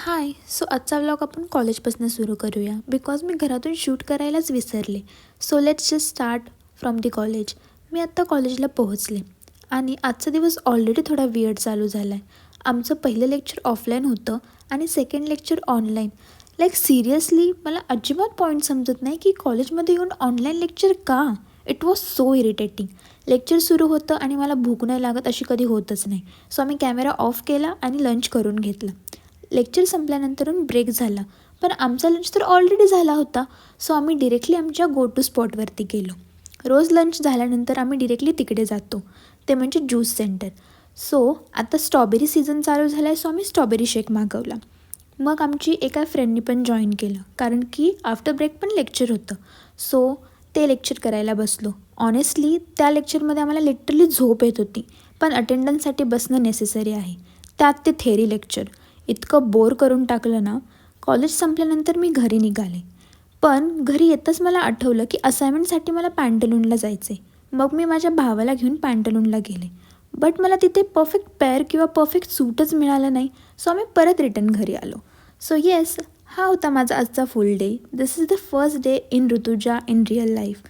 हाय. आजचा व्लॉग आपण कॉलेजपासून सुरू करूया बिकॉज मी घरातून शूट करायलाच विसरले. Let's just start from the college. मी आत्ता कॉलेजला पोहोचले आणि आजचा दिवस ऑलरेडी थोडा वियर्ड चालू झाला आहे. आमचं पहिलं लेक्चर ऑफलाईन होतं आणि सेकंड लेक्चर ऑनलाईन. सिरियसली मला अजिबात पॉईंट समजत नाही की कॉलेजमध्ये येऊन ऑनलाईन लेक्चर का. It was so irritating. Lecture सुरू होतं आणि मला भूक नाही लागत अशी कधी होतच नाही. आम्ही कॅमेरा ऑफ केला आणि लंच करून घेतला. लेक्चर संपल्यानंतरून ब्रेक झाला, पण आमचा लंच तर ऑलरेडी झाला होता. आम्ही डिरेक्टली आमच्या गो टू स्पॉटवरती गेलो. रोज लंच झाल्यानंतर आम्ही डिरेक्टली तिकडे जातो, ते म्हणजे ज्यूस सेंटर. आता स्ट्रॉबेरी सीझन चालू झाला आहे, आम्ही स्ट्रॉबेरी शेक मागवला. मग आमची एका फ्रेंडनी पण जॉईन केलं, कारण की आफ्टर ब्रेक पण लेक्चर होतं. ते लेक्चर करायला बसलो. ऑनेस्टली त्या लेक्चरमध्ये आम्हाला लिटरली झोप येत होती, पण अटेंडन्ससाठी बसणं नेसेसरी आहे. त्यात ते थेरी लेक्चर इतकं बोर करून टाकलं ना. कॉलेज संपल्यानंतर मी घरी निघाले, पण घरी येतच मला आठवलं की असायनमेंटसाठी मला पॅन्टलूनला जायचे. मग मी माझ्या भावाला घेऊन पॅन्टलूनला गेले, बट मला तिथे परफेक्ट पेअर किंवा परफेक्ट सूटच मिळालं नाही. आम्ही परत रिटर्न घरी आलो. येस, हा होता माझा आजचा फुल day. This is the first day in Rutuja in real life.